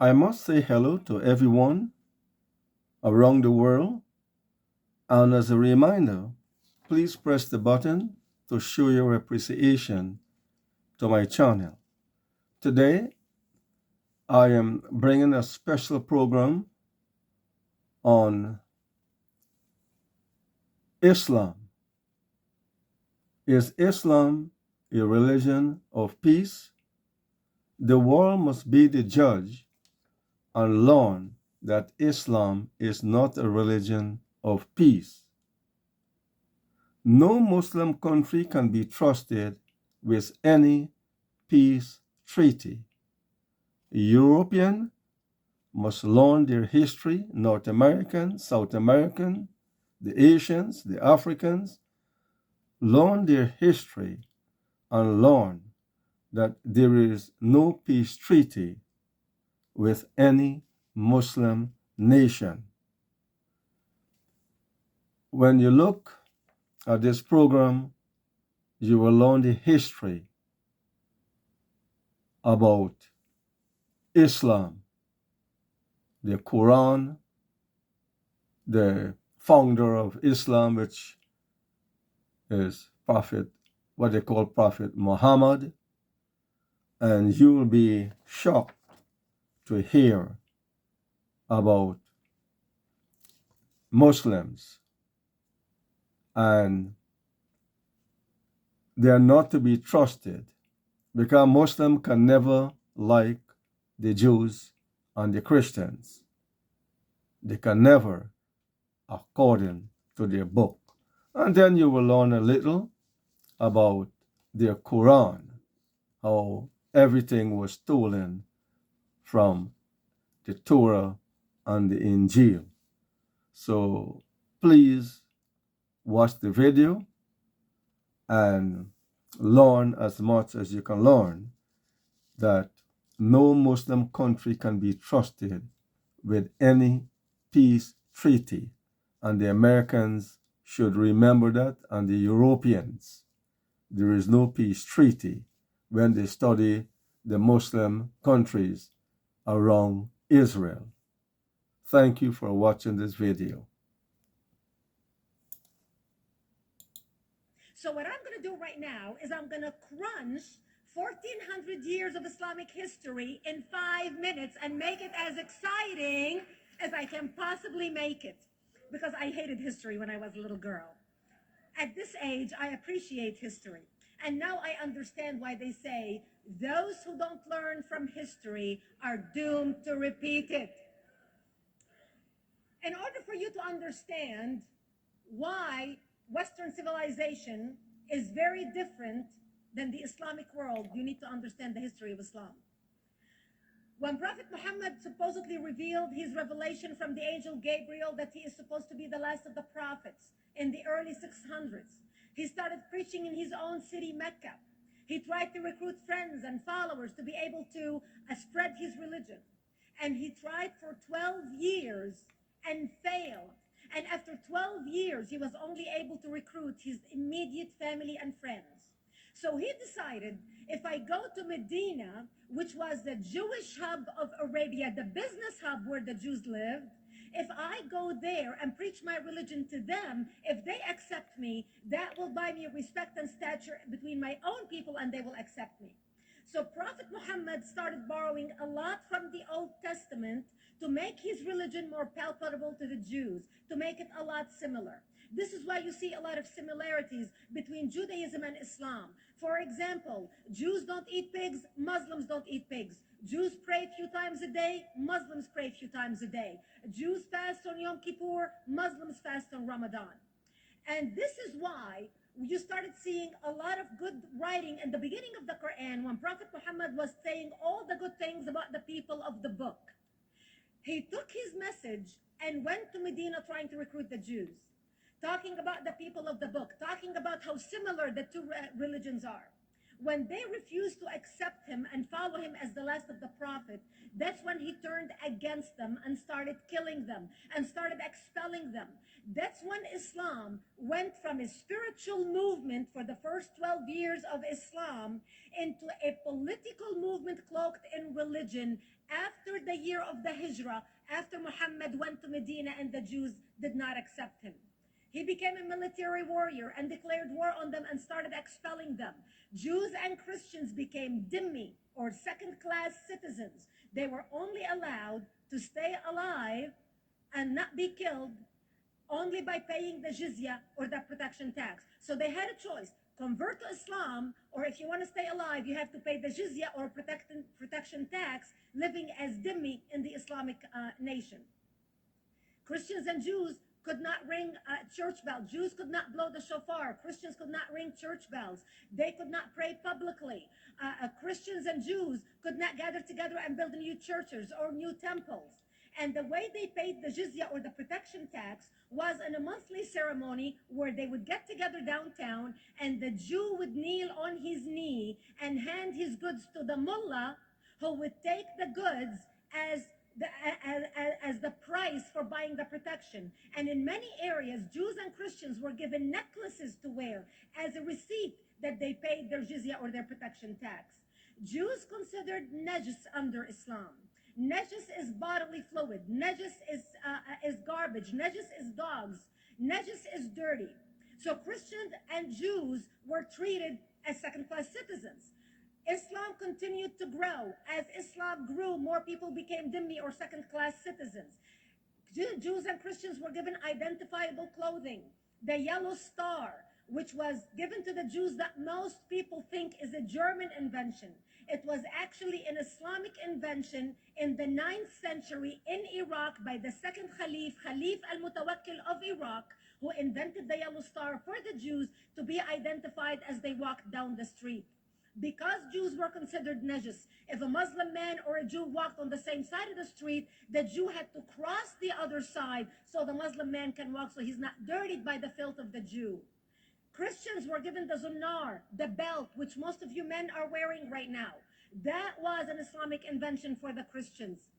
I must say hello to everyone around the world, and as a reminder, please press the button to show your appreciation to my channel. Today, I am bringing a special program on Islam. Is Islam a religion of peace? The world must be the judge and learn that Islam is not a religion of peace. No Muslim country can be trusted with any peace treaty. European must learn their history, North American, South American, the Asians, the Africans, learn their history and learn that there is no peace treaty with any Muslim nation. When you look at this program, you will learn the history about Islam, the Quran, the founder of Islam, which is Prophet, what they call Prophet Muhammad, and you will be shocked to hear about Muslims, and they are not to be trusted because Muslim can never like the Jews and the Christians. They can never, according to their book. And then you will learn a little about their Quran, how everything was stolen from the Torah and the Injil. So please watch the video and learn as much as you can learn that no Muslim country can be trusted with any peace treaty. And the Americans should remember that, and the Europeans. There is no peace treaty when they study the Muslim countries around Israel. Thank you for watching this video. So what I'm going to do right now is I'm going to crunch 1400 years of Islamic history in 5 minutes and make it as exciting as I can possibly make it, because I hated history when I was a little girl. At this age, I appreciate history. And now I understand why they say those who don't learn from history are doomed to repeat it. In order for you to understand why Western civilization is very different than the Islamic world, you need to understand the history of Islam. When Prophet Muhammad supposedly revealed his revelation from the angel Gabriel that he is supposed to be the last of the prophets in the early 600s, he started preaching in his own city, Mecca. He tried to recruit friends and followers to be able to spread his religion. And he tried for 12 years and failed. And after 12 years, he was only able to recruit his immediate family and friends. So he decided, if I go to Medina, which was the Jewish hub of Arabia, the business hub where the Jews lived, if I go there and preach my religion to them, if they accept me, that will buy me respect and stature between my own people, and they will accept me. So Prophet Muhammad started borrowing a lot from the Old Testament to make his religion more palatable to the Jews, to make it a lot similar. This is why you see a lot of similarities between Judaism and Islam. For example, Jews don't eat pigs, Muslims don't eat pigs. Jews pray a few times a day, Muslims pray a few times a day. Jews fast on Yom Kippur, Muslims fast on Ramadan. And this is why you started seeing a lot of good writing in the beginning of the Quran when Prophet Muhammad was saying all the good things about the people of the book. He took his message and went to Medina trying to recruit the Jews, talking about the people of the book, talking about how similar the two religions are. When they refused to accept him and follow him as the last of the prophet, That's when he turned against them and started killing them and started expelling them. That's when Islam went from a spiritual movement for the first 12 years of Islam into a political movement cloaked in religion after the year of the Hijrah, after Muhammad went to Medina and the Jews did not accept him. He became a military warrior and declared war on them and started expelling them. Jews and Christians became dhimmi, or second-class citizens. They were only allowed to stay alive and not be killed only by paying the jizya or the protection tax. So they had a choice: convert to Islam, or if you want to stay alive, you have to pay the jizya or protection tax, living as dhimmi in the Islamic nation. Christians and Jews could not ring church bells. Jews could not blow the shofar. Christians could not ring church bells. They could not pray publicly. Christians and Jews could not gather together and build new churches or new temples. And the way they paid the jizya or the protection tax was in a monthly ceremony where they would get together downtown and the Jew would kneel on his knee and hand his goods to the mullah, who would take the goods as the price for buying the protection. And in many areas, Jews and Christians were given necklaces to wear as a receipt that they paid their jizya or their protection tax. Jews considered najis under Islam. Najis is bodily fluid. Najis is garbage. Najis is dogs. Najis is dirty. So Christians and Jews were treated as second-class citizens. Islam continued to grow. As Islam grew, more people became dhimmi or second-class citizens. Jews and Christians were given identifiable clothing. The yellow star, which was given to the Jews that most people think is a German invention. It was actually an Islamic invention in the 9th century in Iraq by the second Khalif, Khalif al-Mutawakkil of Iraq, who invented the yellow star for the Jews to be identified as they walked down the street. Because Jews were considered najis, if a Muslim man or a Jew walked on the same side of the street, the Jew had to cross the other side so the Muslim man can walk, so he's not dirtied by the filth of the Jew. Christians were given the zunnar, the belt, which most of you men are wearing right now. That was an Islamic invention for the Christians.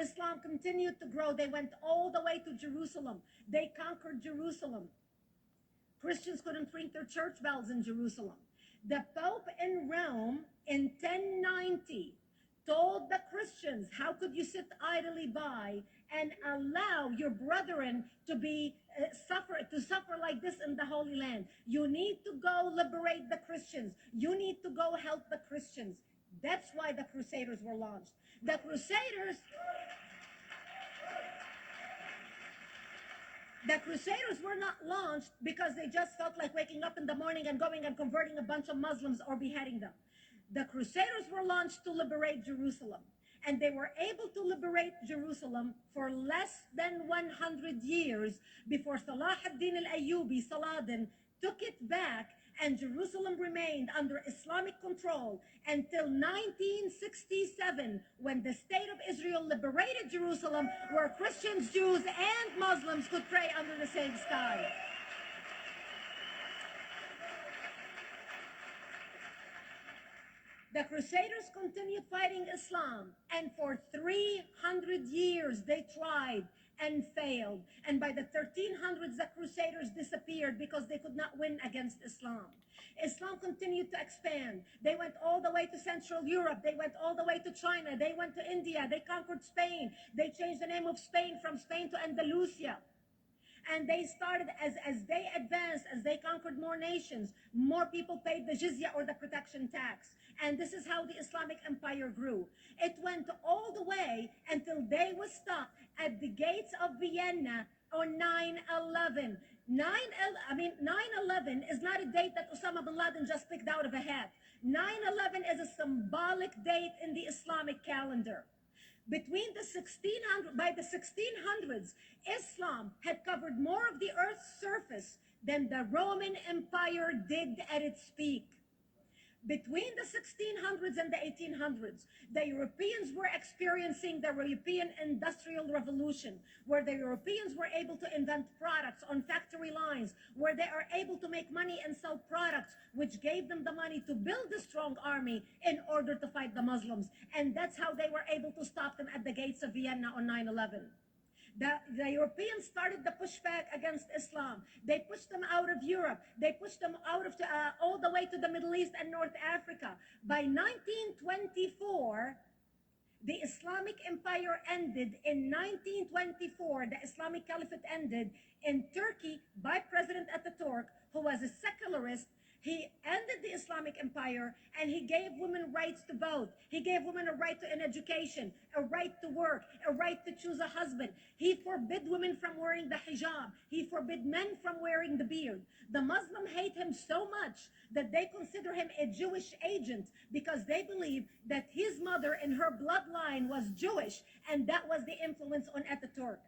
Islam continued to grow. They went all the way to Jerusalem. They conquered Jerusalem. Christians couldn't ring their church bells in Jerusalem. The Pope in Rome in 1090 told the Christians, how could you sit idly by and allow your brethren to suffer like this in the Holy Land? You need to go liberate the Christians. You need to go help the Christians. That's why the Crusaders were launched. The Crusaders were not launched because they just felt like waking up in the morning and going and converting a bunch of Muslims or beheading them. The Crusaders were launched to liberate Jerusalem. And they were able to liberate Jerusalem for less than 100 years before Salah ad-Din al-Ayyubi, Saladin, took it back, and Jerusalem remained under Islamic control until 1967, when the State of Israel liberated Jerusalem, where Christians, Jews, and Muslims could pray under the same sky. The Crusaders continued fighting Islam, and for 300 years they tried and failed. And by the 1300s, the Crusaders disappeared because they could not win against Islam. Islam continued to expand. They went all the way to Central Europe. They went all the way to China. They went to India. They conquered Spain. They changed the name of Spain from Spain to Andalusia. And they started, as they advanced, as they conquered more nations, more people paid the jizya or the protection tax. And this is how the Islamic Empire grew. It went all the way until they was stopped at the gates of Vienna on 9/11. 9/11 is not a date that Osama bin Laden just picked out of a hat. 9/11 is a symbolic date in the Islamic calendar. By the 1600s, Islam had covered more of the earth's surface than the Roman Empire did at its peak. Between the 1600s and the 1800s, the Europeans were experiencing the European Industrial Revolution, where the Europeans were able to invent products on factory lines, where they are able to make money and sell products, which gave them the money to build a strong army in order to fight the Muslims. And that's how they were able to stop them at the gates of Vienna on 9/11. The Europeans started the pushback against Islam. They pushed them out of Europe. They pushed them out of all the way to the Middle East and North Africa. By 1924, the Islamic Empire ended in 1924. The Islamic Caliphate ended in Turkey by President Ataturk, who was a secularist. He ended the Islamic Empire and he gave women rights to vote. He gave women a right to an education, a right to work, a right to choose a husband. He forbid women from wearing the hijab. He forbid men from wearing the beard. The Muslims hate him so much that they consider him a Jewish agent because they believe that his mother and her bloodline was Jewish, and that was the influence on Ataturk.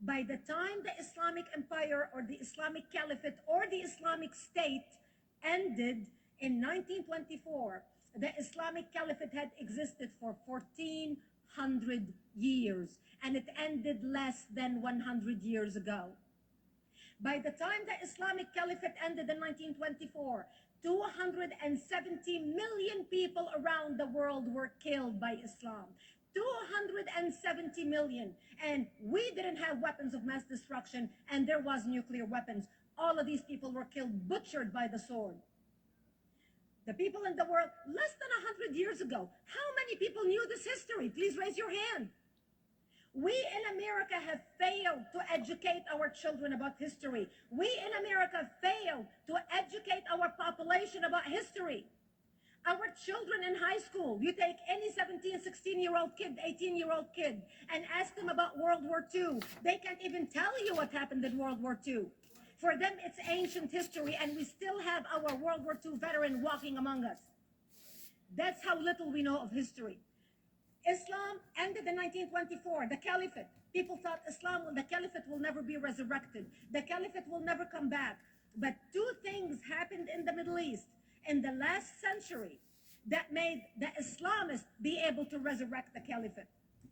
By the time the Islamic Empire or the Islamic Caliphate or the Islamic State ended in 1924, the Islamic Caliphate had existed for 1400 years, and it ended less than 100 years ago. By the time the Islamic Caliphate ended in 1924, 270 million people around the world were killed by Islam. 270 million. And we didn't have weapons of mass destruction, and there was nuclear weapons. All of these people were killed, butchered by the sword. The people in the world, less than 100 years ago, how many people knew this history? Please raise your hand. We in America have failed to educate our children about history. We in America failed to educate our population about history. Our children in high school, you take any 17, 16-year-old kid, 18-year-old kid, and ask them about World War II. They can't even tell you what happened in World War II. For them, it's ancient history, and we still have our World War II veteran walking among us. That's how little we know of history. Islam ended in 1924, the Caliphate. People thought the Caliphate will never be resurrected. The Caliphate will never come back. But two things happened in the Middle East in the last century that made the Islamists be able to resurrect the Caliphate.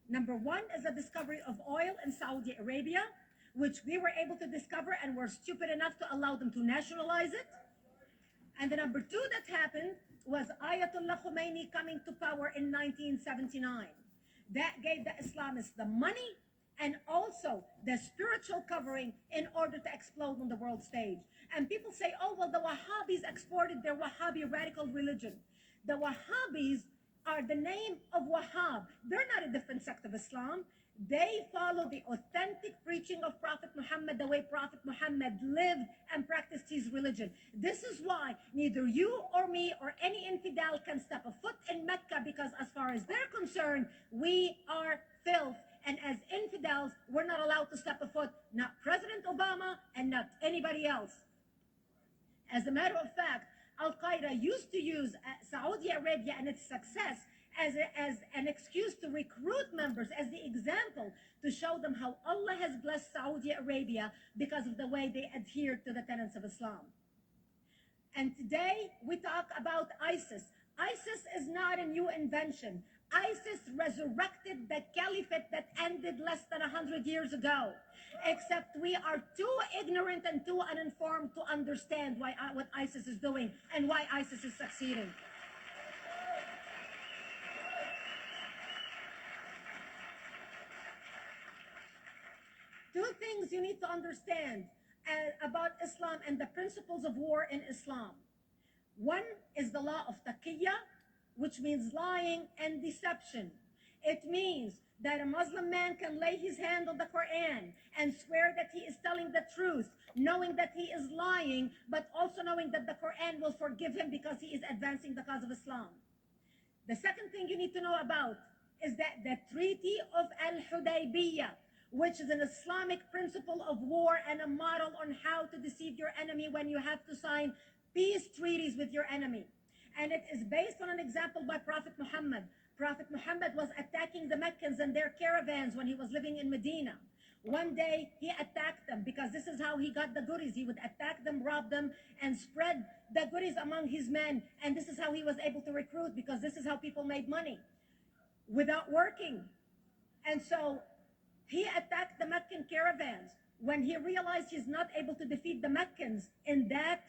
Number one is the discovery of oil in Saudi Arabia, which we were able to discover and were stupid enough to allow them to nationalize it. And the number two that happened was Ayatollah Khomeini coming to power in 1979. That gave the Islamists the money and also the spiritual covering in order to explode on the world stage. And people say, oh, well, the Wahhabis exported their Wahhabi radical religion. The Wahhabis are the name of Wahhab. They're not a different sect of Islam. They follow the authentic preaching of Prophet Muhammad, the way Prophet Muhammad lived and practiced his religion. This is why neither you or me or any infidel can step a foot in Mecca, because as far as they're concerned, we are filth. And as infidels, we're not allowed to step a foot, not President Obama and not anybody else. As a matter of fact, Al-Qaeda used to use Saudi Arabia and its success as an excuse to recruit members, as the example to show them how Allah has blessed Saudi Arabia because of the way they adhere to the tenets of Islam. And today we talk about ISIS. ISIS is not a new invention. ISIS resurrected the caliphate that ended less than 100 years ago. Except we are too ignorant and too uninformed to understand what ISIS is doing and why ISIS is succeeding. Two things you need to understand about Islam and the principles of war in Islam. One is the law of taqiyya, which means lying and deception. It means that a Muslim man can lay his hand on the Quran and swear that he is telling the truth, knowing that he is lying, but also knowing that the Quran will forgive him because he is advancing the cause of Islam. The second thing you need to know about is that the Treaty of Al-Hudaybiyah, which is an Islamic principle of war and a model on how to deceive your enemy when you have to sign peace treaties with your enemy. And it is based on an example by Prophet Muhammad. Prophet Muhammad was attacking the Meccans and their caravans when he was living in Medina. One day he attacked them because this is how he got the goodies. He would attack them, rob them, and spread the goodies among his men. And this is how he was able to recruit, because this is how people made money without working. And so he attacked the Meccan caravans. When he realized he's not able to defeat the Meccans in that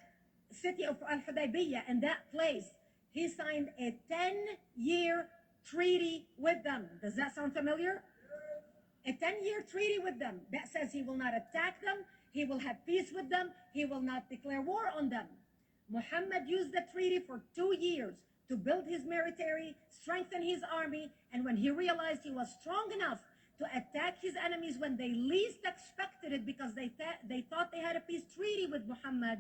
city of Al-Hudaybiyah, in that place, he signed a 10-year treaty with them. Does that sound familiar? A 10-year treaty with them that says he will not attack them, he will have peace with them, he will not declare war on them. Muhammad used the treaty for 2 years to build his military, strengthen his army, and when he realized he was strong enough to attack his enemies when they least expected it, because they thought they had a peace treaty with Muhammad,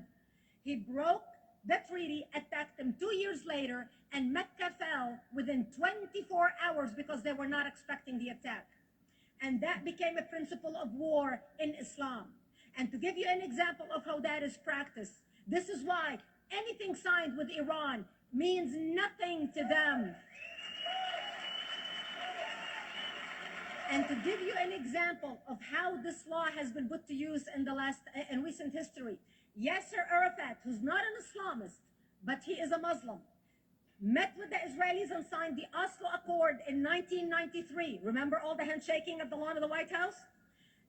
he broke the treaty, attacked them 2 years later, and Mecca fell within 24 hours because they were not expecting the attack. And that became a principle of war in Islam. And to give you an example of how that is practiced, this is why anything signed with Iran means nothing to them. And to give you an example of how this law has been put to use in recent history, Yasser Arafat, who's not an Islamist, but he is a Muslim, met with the Israelis and signed the Oslo Accord in 1993. Remember all the handshaking at the lawn of the White House?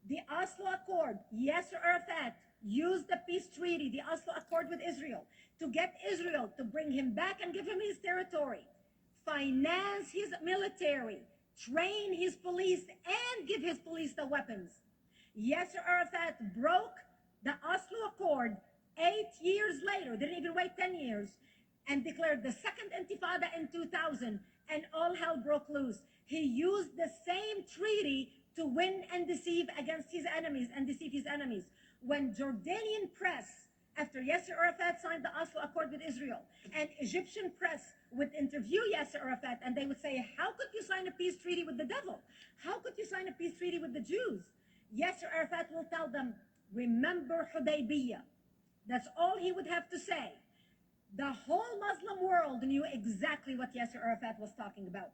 The Oslo Accord, Yasser Arafat used the peace treaty, the Oslo Accord with Israel, to get Israel to bring him back and give him his territory, finance his military, train his police, and give his police the weapons. Yasser Arafat broke the Oslo Accord 8 years later, didn't even wait 10 years, and declared the second intifada in 2000, and all hell broke loose. He used the same treaty to win and deceive against his enemies and deceive his enemies. When Jordanian press, after Yasser Arafat signed the Oslo Accord with Israel, and Egyptian press would interview Yasser Arafat, and they would say, how could you sign a peace treaty with the devil? How could you sign a peace treaty with the Jews? Yasser Arafat will tell them, remember Hudaybiyah. That's all he would have to say. The whole Muslim world knew exactly what Yasser Arafat was talking about.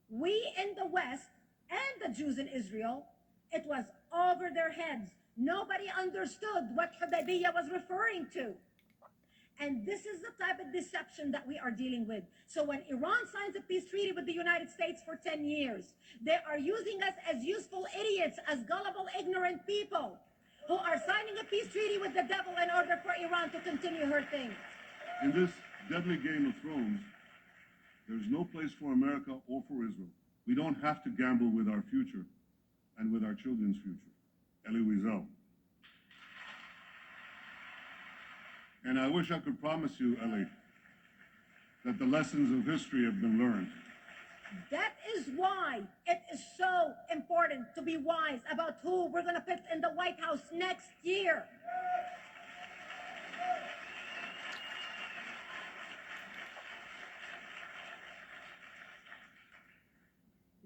We in the West and the Jews in Israel, it was over their heads. Nobody understood what Hudaybiyah was referring to. And this is the type of deception that we are dealing with. So when Iran signs a peace treaty with the United States for 10 years, they are using us as useful idiots, as gullible, ignorant people who are signing a peace treaty with the devil in order for Iran to continue her thing. In this deadly game of thrones, there's no place for America or for Israel. We don't have to gamble with our future and with our children's future. Elie Wiesel. And I wish I could promise you, Elie, that the lessons of history have been learned. That is why it is so important to be wise about who we're going to put in the White House next year.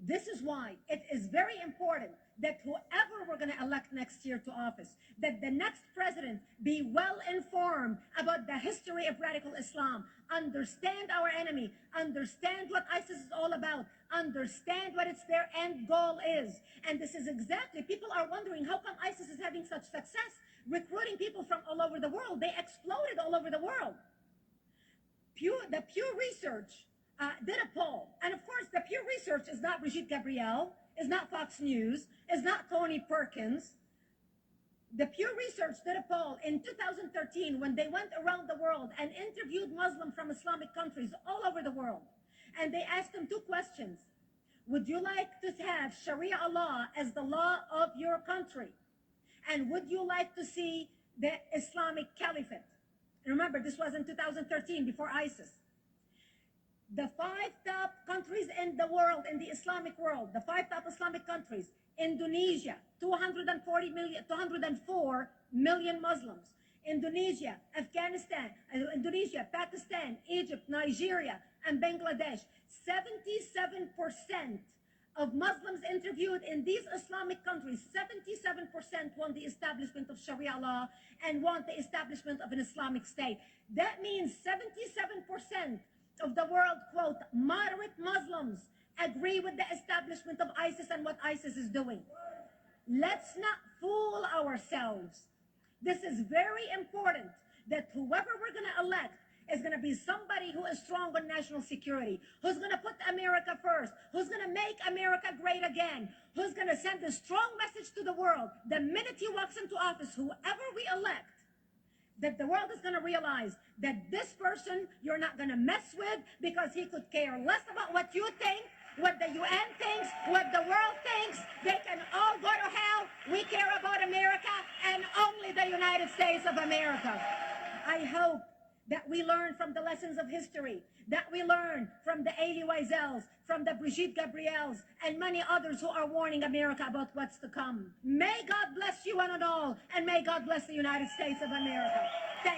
This is why it is very important that whoever we're going to elect next year to office, that the next president be well informed about the history of radical Islam, understand our enemy, understand what ISIS is all about, understand what their end goal is. And this is exactly, people are wondering, how come ISIS is having such success recruiting people from all over the world? They exploded all over the world. The Pew Research did a poll. And of course, the Pew Research is not Brigitte Gabriel, is not Fox News, is not Tony Perkins. The Pew Research did a poll in 2013 when they went around the world and interviewed Muslims from Islamic countries all over the world. And they asked them 2 questions. Would you like to have Sharia law as the law of your country? And would you like to see the Islamic Caliphate? Remember, this was in 2013, before ISIS. The 5 top countries in the world, in the Islamic world, the 5 top Islamic countries: Indonesia, 204 million Muslims. Indonesia, Afghanistan, Indonesia, Pakistan, Egypt, Nigeria, and Bangladesh. 77% of Muslims interviewed in these Islamic countries, 77% want the establishment of Sharia law and want the establishment of an Islamic state. That means 77% of the world, quote, moderate Muslims agree with the establishment of ISIS and what ISIS is doing. Let's not fool ourselves. This is very important that whoever we're going to elect is going to be somebody who is strong on national security, who's going to put America first, who's going to make America great again, who's going to send a strong message to the world. The minute he walks into office, whoever we elect, that the world is going to realize that this person you're not going to mess with, because he could care less about what you think, what the UN thinks, what the world thinks. They can all go to hell. We care about America and only the United States of America. I hope that we learn from the lessons of history, that we learn from the Elie Wiesels, from the Brigitte Gabriels, and many others who are warning America about what's to come. May God bless you one and all, and may God bless the United States of America. Thank